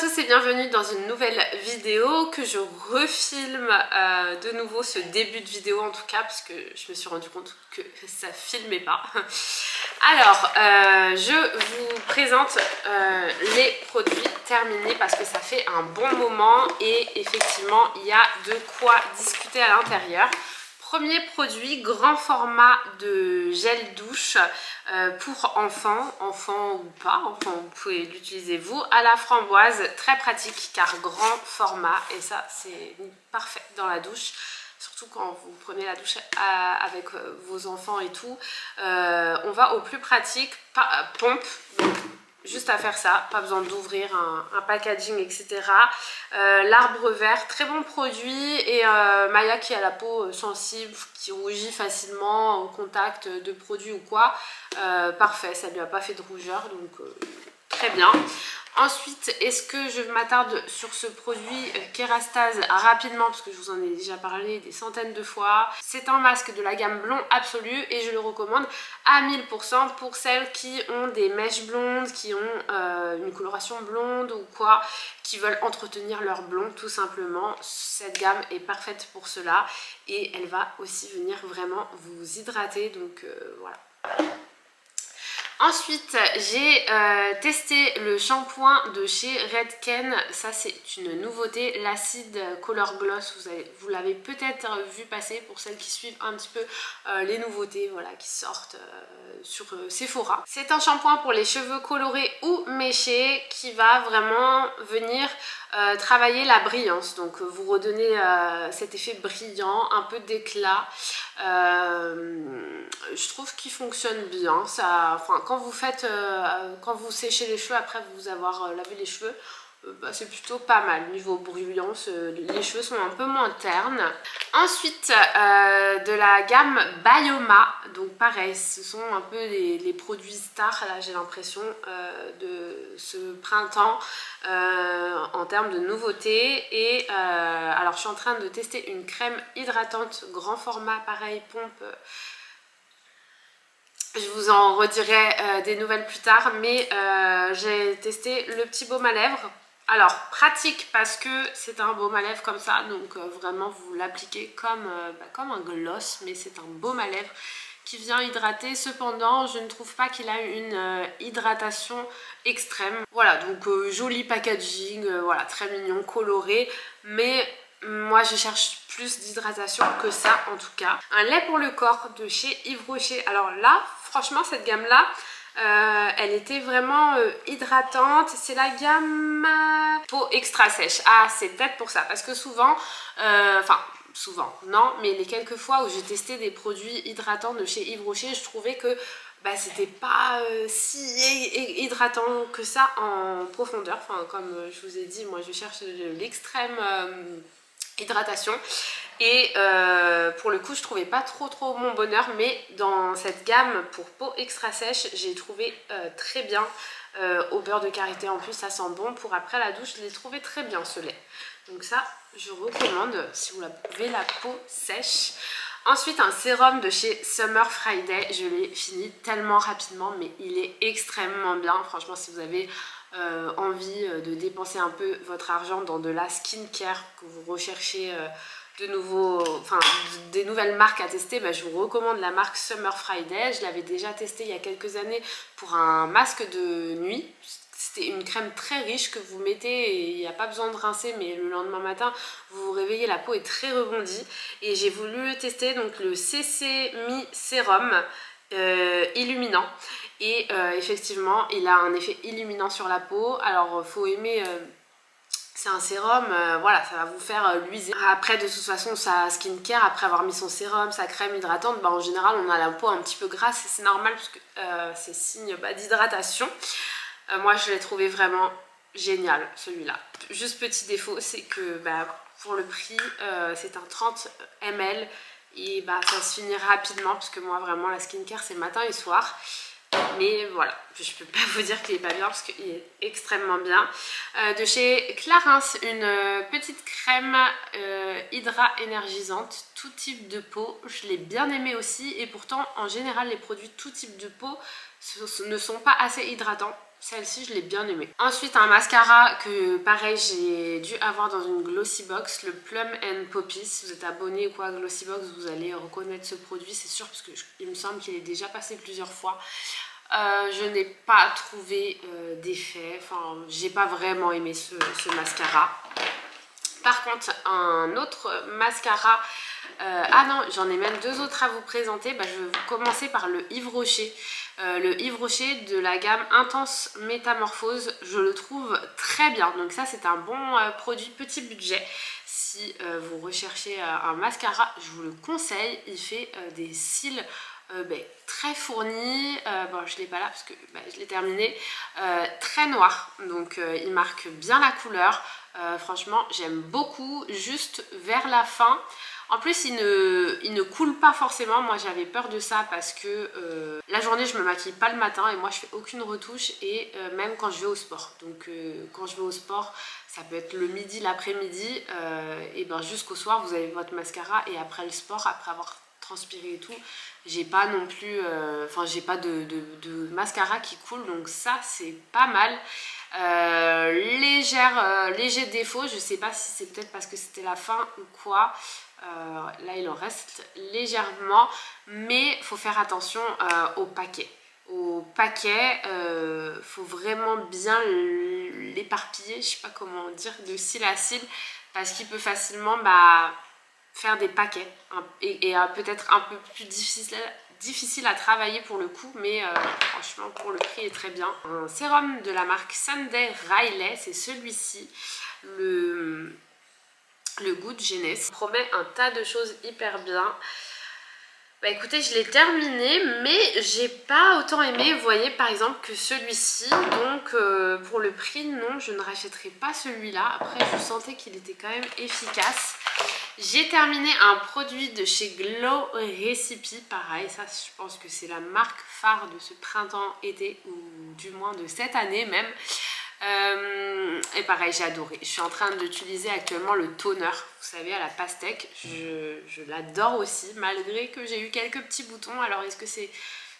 tous et bienvenue dans une nouvelle vidéo que je refilme de nouveau, ce début de vidéo en tout cas, parce que je me suis rendu compte que ça filmait pas. Alors, je vous présente les produits terminés parce que ça fait un bon moment et effectivement il y a de quoi discuter à l'intérieur. Premier produit, grand format de gel douche pour enfants ou pas, enfin vous pouvez l'utiliser vous, à la framboise, très pratique car grand format et ça c'est parfait dans la douche. Surtout quand vous prenez la douche avec vos enfants et tout, on va au plus pratique, pompe. Donc, juste à faire ça, pas besoin d'ouvrir un packaging, etc. L'arbre vert, très bon produit. Et Maya qui a la peau sensible, qui rougit facilement au contact de produits ou quoi, parfait, ça lui a pas fait de rougeur, donc très bien. Ensuite, est-ce que je m'attarde sur ce produit Kérastase rapidement parce que je vous en ai déjà parlé des centaines de fois. C'est un masque de la gamme blond absolu et je le recommande à 1000% pour celles qui ont des mèches blondes, qui ont une coloration blonde ou quoi, qui veulent entretenir leur blond tout simplement. Cette gamme est parfaite pour cela et elle va aussi venir vraiment vous hydrater, donc voilà. Ensuite, j'ai testé le shampoing de chez Redken. Ça, c'est une nouveauté, l'acide Color Gloss. Vous l'avez peut-être vu passer pour celles qui suivent un petit peu les nouveautés, voilà, qui sortent sur Sephora. C'est un shampoing pour les cheveux colorés ou méchés qui va vraiment venir travailler la brillance. Donc, vous redonnez cet effet brillant, un peu d'éclat. Je trouve qu'il fonctionne bien. Ça, enfin, quand vous séchez les cheveux après vous avoir lavé les cheveux, c'est plutôt pas mal. Niveau brillance, les cheveux sont un peu moins ternes. Ensuite, de la gamme Bioma. Donc pareil, ce sont un peu les produits stars, là j'ai l'impression, de ce printemps en termes de nouveautés. Et alors je suis en train de tester une crème hydratante grand format, pareil, pompe. Je vous en redirai des nouvelles plus tard, mais j'ai testé le petit baume à lèvres. Alors, pratique parce que c'est un baume à lèvres comme ça, donc vraiment vous l'appliquez comme un gloss, mais c'est un baume à lèvres qui vient hydrater. Cependant, je ne trouve pas qu'il a une hydratation extrême. Voilà, donc joli packaging, voilà, très mignon, coloré, mais moi je cherche plus d'hydratation que ça en tout cas. Un lait pour le corps de chez Yves Rocher. Alors là, franchement, cette gamme là, elle était vraiment hydratante. C'est la gamme peau extra sèche. Ah, c'est peut-être pour ça, parce que souvent, souvent non, mais les quelques fois où j'ai testé des produits hydratants de chez Yves Rocher, je trouvais que c'était pas si hydratant que ça en profondeur. Enfin, comme je vous ai dit, moi je cherche l'extrême hydratation. Et pour le coup, je trouvais pas trop mon bonheur, mais dans cette gamme pour peau extra sèche, j'ai trouvé très bien. Au beurre de karité en plus, ça sent bon. Pour après la douche, je l'ai trouvé très bien ce lait. Donc ça, je recommande si vous avez la peau sèche. Ensuite, un sérum de chez Summer Friday. Je l'ai fini tellement rapidement, mais il est extrêmement bien. Franchement, si vous avez envie de dépenser un peu votre argent dans de la skincare, que vous recherchez des nouvelles marques à tester, je vous recommande la marque Summer Friday. Je l'avais déjà testé il y a quelques années pour un masque de nuit. C'était une crème très riche que vous mettez et il n'y a pas besoin de rincer, mais le lendemain matin vous vous réveillez, la peau est très rebondie. Et j'ai voulu tester donc le CC Me Sérum illuminant. Et effectivement, il a un effet illuminant sur la peau. Alors faut aimer... c'est un sérum, voilà, ça va vous faire luiser. Après, de toute façon, sa skincare, après avoir mis son sérum, sa crème hydratante, en général, on a la peau un petit peu grasse et c'est normal parce que c'est signe d'hydratation. Moi, je l'ai trouvé vraiment génial, celui-là. Juste petit défaut, c'est que pour le prix, c'est un 30 ml et ça se finit rapidement parce que moi, vraiment, la skincare, c'est matin et soir. Mais voilà, je peux pas vous dire qu'il est pas bien parce qu'il est extrêmement bien. De chez Clarins, une petite crème hydra énergisante, tout type de peau. Je l'ai bien aimé aussi et pourtant en général les produits tout type de peau ne sont pas assez hydratants. celle-ci je l'ai bien aimée. Ensuite un mascara que pareil j'ai dû avoir dans une Glossybox, le Plum and Poppy. Si vous êtes abonné ou quoi à Glossybox, vous allez reconnaître ce produit, c'est sûr, parce qu'il me semble qu'il est déjà passé plusieurs fois. Je n'ai pas trouvé d'effet, enfin j'ai pas vraiment aimé ce mascara. Par contre un autre mascara, ah non j'en ai même deux autres à vous présenter. Je vais commencer par le Yves Rocher. Le Yves Rocher de la gamme Intense Métamorphose, je le trouve très bien. Donc ça c'est un bon produit petit budget. Si vous recherchez un mascara, je vous le conseille. Il fait des cils très fournis. Bon je l'ai pas là parce que je l'ai terminé. Très noir, donc il marque bien la couleur. Franchement j'aime beaucoup. Juste vers la fin, en plus il ne coule pas forcément. Moi j'avais peur de ça parce que la journée je me maquille pas le matin et moi je fais aucune retouche, et même quand je vais au sport. Donc quand je vais au sport, ça peut être le midi, l'après-midi, et jusqu'au soir vous avez votre mascara, et après le sport, après avoir transpiré et tout, j'ai pas non plus, j'ai pas de mascara qui coule, donc ça c'est pas mal. Léger défaut, je sais pas si c'est peut-être parce que c'était la fin ou quoi. Là il en reste légèrement, mais faut faire attention au paquet. Faut vraiment bien l'éparpiller, je sais pas comment dire, de cils à cils, parce qu'il peut facilement faire des paquets et peut-être un peu plus difficile à travailler pour le coup, mais franchement pour le prix est très bien. Un sérum de la marque Sunday Riley, c'est celui-ci, le Good Genes. Promet un tas de choses hyper bien. Écoutez, je l'ai terminé, mais j'ai pas autant aimé, vous voyez, par exemple, que celui-ci. Donc pour le prix, non, je ne rachèterai pas celui-là. Après je sentais qu'il était quand même efficace. J'ai terminé un produit de chez Glow Recipe, pareil, ça je pense que c'est la marque phare de ce printemps-été, ou du moins de cette année même. Et pareil, j'ai adoré. Je suis en train d'utiliser actuellement le toner, vous savez, à la pastèque. Je l'adore aussi, malgré que j'ai eu quelques petits boutons. Alors est-ce que c'est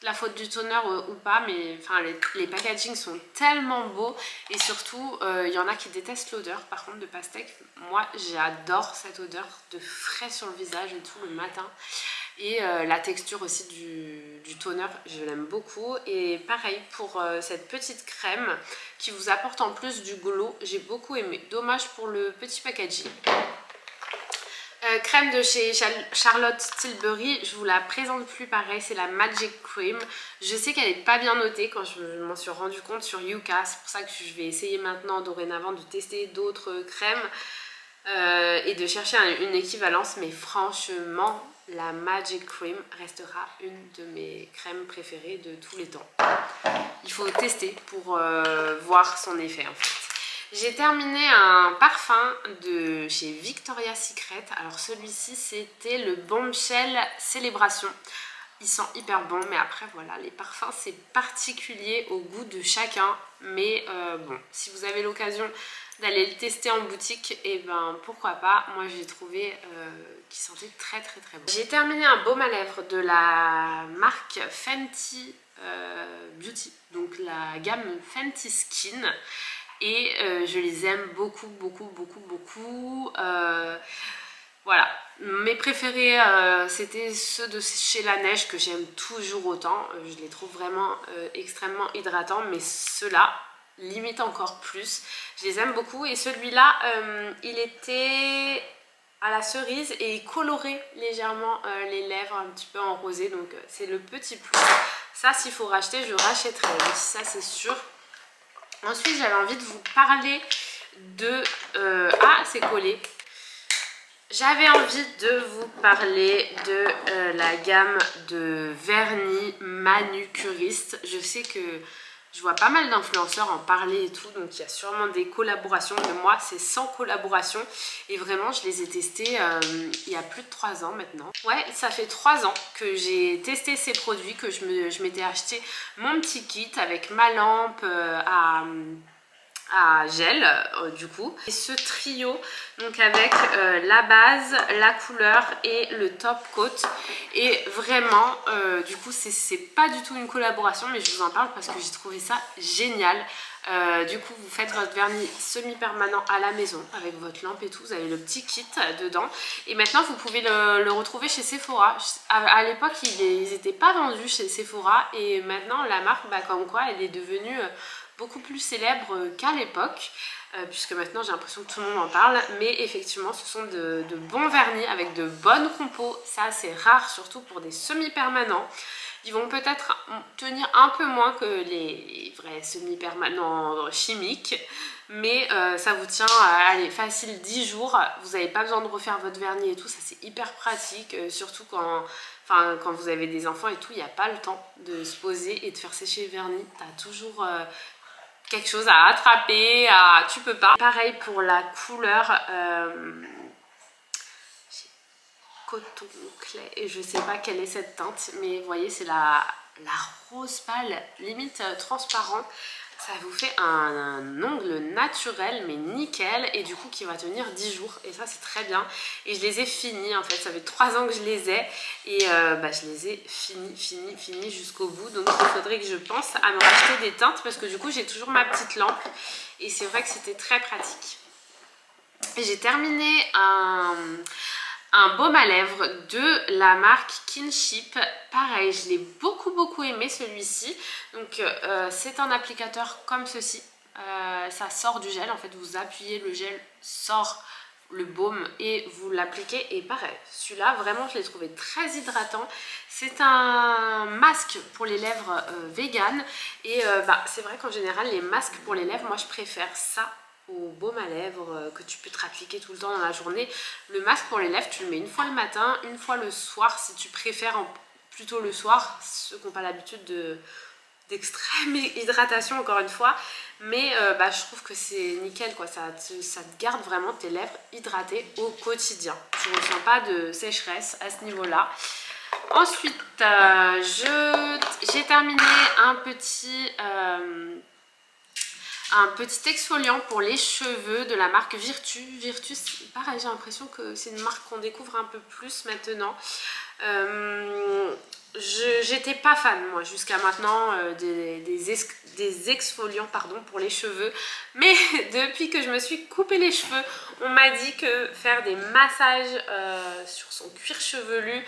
la faute du toner ou pas, mais enfin les packagings sont tellement beaux, et surtout il y en a qui détestent l'odeur par contre de pastèque. Moi j'adore cette odeur de frais sur le visage et tout le matin, et la texture aussi du toner, je l'aime beaucoup. Et pareil pour cette petite crème qui vous apporte en plus du glow, j'ai beaucoup aimé. Dommage pour le petit packaging. Crème de chez Charlotte Tilbury, je vous la présente plus, pareil, c'est la Magic Cream. Je sais qu'elle n'est pas bien notée quand je m'en suis rendu compte sur Yuka, c'est pour ça que je vais essayer maintenant dorénavant de tester d'autres crèmes et de chercher une équivalence, mais franchement la Magic Cream restera une de mes crèmes préférées de tous les temps. Il faut tester pour voir son effet en fait. J'ai terminé un parfum de chez Victoria's Secret. Alors celui-ci c'était le Bombshell Célébration. Il sent hyper bon, mais après voilà, les parfums c'est particulier au goût de chacun. Mais bon, si vous avez l'occasion d'aller le tester en boutique, et pourquoi pas. Moi j'ai trouvé qu'il sentait très très très bon. J'ai terminé un baume à lèvres de la marque Fenty Beauty, donc la gamme Fenty Skin. Et je les aime beaucoup, beaucoup, beaucoup, beaucoup. Voilà. Mes préférés, c'était ceux de chez La Neige, que j'aime toujours autant. Je les trouve vraiment extrêmement hydratants, mais ceux-là, limite encore plus. Je les aime beaucoup. Et celui-là, il était à la cerise et il colorait légèrement les lèvres, un petit peu en rosé. Donc c'est le petit plus. Ça, s'il faut racheter, je rachèterai. Oui, ça, c'est sûr. Ensuite, j'avais envie de vous parler de... ah, c'est collé. J'avais envie de vous parler de la gamme de vernis manucuriste. Je sais que je vois pas mal d'influenceurs en parler et tout, donc il y a sûrement des collaborations. Mais moi, c'est sans collaboration. Et vraiment, je les ai testés il y a plus de 3 ans maintenant. Ouais, ça fait 3 ans que j'ai testé ces produits, que je m'étais acheté mon petit kit avec ma lampe à gel du coup. Et ce trio donc avec la base, la couleur et le top coat. Et vraiment du coup c'est pas du tout une collaboration, mais je vous en parle parce que j'ai trouvé ça génial. Du coup vous faites votre vernis semi-permanent à la maison avec votre lampe et tout, vous avez le petit kit dedans et maintenant vous pouvez le retrouver chez Sephora. À l'époque ils n'étaient pas vendus chez Sephora et maintenant la marque comme quoi elle est devenue beaucoup plus célèbre qu'à l'époque, puisque maintenant j'ai l'impression que tout le monde en parle. Mais effectivement ce sont de bons vernis avec de bonnes compos, ça c'est rare surtout pour des semi-permanents. Ils vont peut-être tenir un peu moins que les vrais semi-permanents chimiques, mais ça vous tient, allez, facile 10 jours. Vous n'avez pas besoin de refaire votre vernis et tout, ça c'est hyper pratique, surtout quand vous avez des enfants et tout, il n'y a pas le temps de se poser et de faire sécher le vernis. T'as toujours quelque chose à attraper, tu peux pas. Pareil pour la couleur. Coton clair et je sais pas quelle est cette teinte, mais vous voyez c'est la rose pâle limite transparent. Ça vous fait un ongle naturel mais nickel et du coup qui va tenir 10 jours et ça c'est très bien. Et je les ai finis en fait, ça fait 3 ans que je les ai et je les ai finis jusqu'au bout. Donc il faudrait que je pense à me racheter des teintes parce que du coup j'ai toujours ma petite lampe et c'est vrai que c'était très pratique. Et j'ai terminé un baume à lèvres de la marque Kinship. Pareil, je l'ai beaucoup aimé celui-ci. Donc c'est un applicateur comme ceci. Ça sort du gel. En fait, vous appuyez, le gel sort le baume et vous l'appliquez. Et pareil, celui-là, vraiment, je l'ai trouvé très hydratant. C'est un masque pour les lèvres vegan. Et c'est vrai qu'en général, les masques pour les lèvres, moi, je préfère ça au baume à lèvres que tu peux te appliquer tout le temps dans la journée. Le masque pour les lèvres, tu le mets une fois le matin, une fois le soir si tu préfères plutôt le soir, ceux qui n'ont pas l'habitude d'extrême hydratation encore une fois. Mais je trouve que c'est nickel quoi, ça te garde vraiment tes lèvres hydratées au quotidien. Tu ne ressens pas de sécheresse à ce niveau là. Ensuite j'ai terminé un petit exfoliant pour les cheveux de la marque Virtu. Virtu, pareil, j'ai l'impression que c'est une marque qu'on découvre un peu plus maintenant. J'étais pas fan moi jusqu'à maintenant des exfoliants pour les cheveux, mais depuis que je me suis coupé les cheveux, on m'a dit que faire des massages sur son cuir chevelu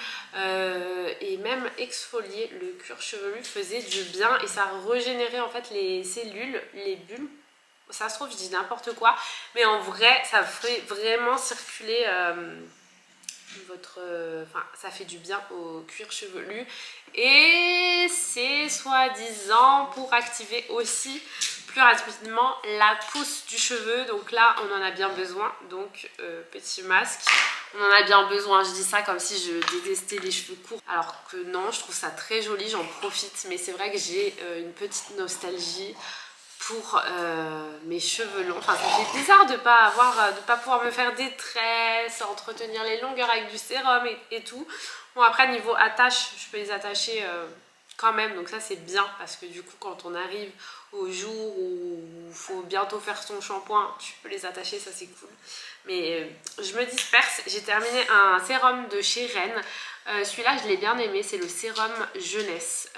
et même exfolier le cuir chevelu faisait du bien et ça régénérait en fait les cellules, les bulles. Ça se trouve je dis n'importe quoi, mais en vrai ça fait vraiment circuler ça fait du bien au cuir chevelu et c'est soi-disant pour activer aussi plus rapidement la pousse du cheveu. Donc là on en a bien besoin, donc petit masque, on en a bien besoin. Je dis ça comme si je détestais les cheveux courts alors que non, je trouve ça très joli, j'en profite, mais c'est vrai que j'ai une petite nostalgie pour mes cheveux longs. Enfin, ça fait bizarre de pas pouvoir me faire des tresses, entretenir les longueurs avec du sérum et tout. Bon, après niveau attache, je peux les attacher quand même, donc ça c'est bien parce que du coup quand on arrive au jour où il faut bientôt faire son shampoing, tu peux les attacher, ça c'est cool. Mais je me disperse. J'ai terminé un sérum de chez Rennes. Celui-là je l'ai bien aimé, c'est le sérum jeunesse.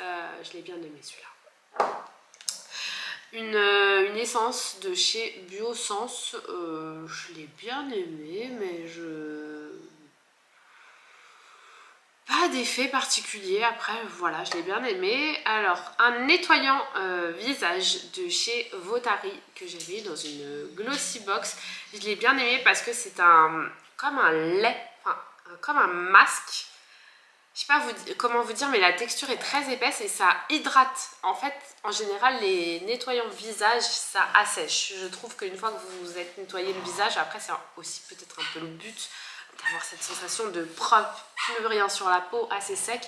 Je l'ai bien aimé celui-là. Une essence de chez Biossance, je l'ai bien aimé, mais pas d'effet particulier. Après voilà, je l'ai bien aimé. Alors un nettoyant visage de chez Votari que j'avais dans une glossy box, je l'ai bien aimé parce que c'est comme un lait, enfin comme un masque. Je sais pas comment vous dire, mais la texture est très épaisse et ça hydrate. En fait, en général, les nettoyants visage, ça assèche. Je trouve qu'une fois que vous vous êtes nettoyé le visage, après c'est aussi peut-être un peu le but d'avoir cette sensation de propre, plus rien sur la peau, assez sec.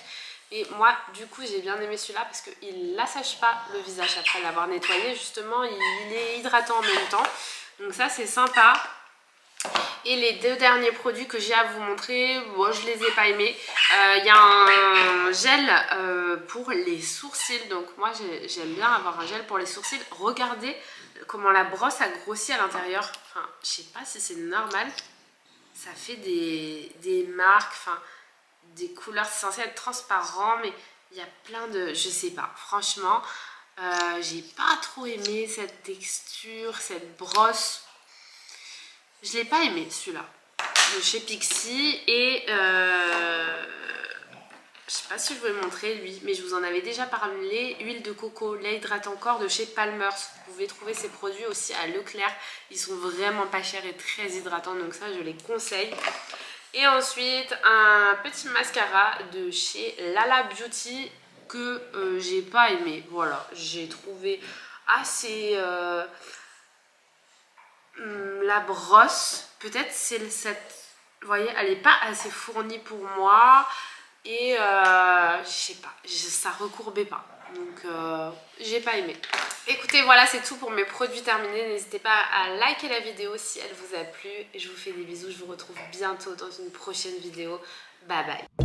Et moi, du coup, j'ai bien aimé celui-là parce qu'il n'assèche pas le visage après l'avoir nettoyé. Justement, il est hydratant en même temps. Donc ça, c'est sympa. Et les deux derniers produits que j'ai à vous montrer, bon, je les ai pas aimés. Il y a un gel pour les sourcils. Donc moi j'aime bien avoir un gel pour les sourcils. Regardez comment la brosse a grossi à l'intérieur. Enfin, je sais pas si c'est normal. Ça fait des marques, enfin des couleurs. C'est censé être transparent, mais il y a plein de... Je sais pas, franchement, j'ai pas trop aimé cette texture, cette brosse. Je l'ai pas aimé celui-là, de chez Pixi. Et je sais pas si je vais le montrer lui, mais je vous en avais déjà parlé. Huile de coco, lait hydratant corps de chez Palmer's. Vous pouvez trouver ces produits aussi à Leclerc. Ils sont vraiment pas chers et très hydratants, donc ça je les conseille. Et ensuite un petit mascara de chez Lala Beauty que j'ai pas aimé. Voilà, j'ai trouvé assez... la brosse, peut-être c'est cette... Vous voyez, elle n'est pas assez fournie pour moi. Et je sais pas, ça recourbait pas. Donc j'ai pas aimé. Écoutez, voilà, c'est tout pour mes produits terminés. N'hésitez pas à liker la vidéo si elle vous a plu. Et je vous fais des bisous. Je vous retrouve bientôt dans une prochaine vidéo. Bye bye.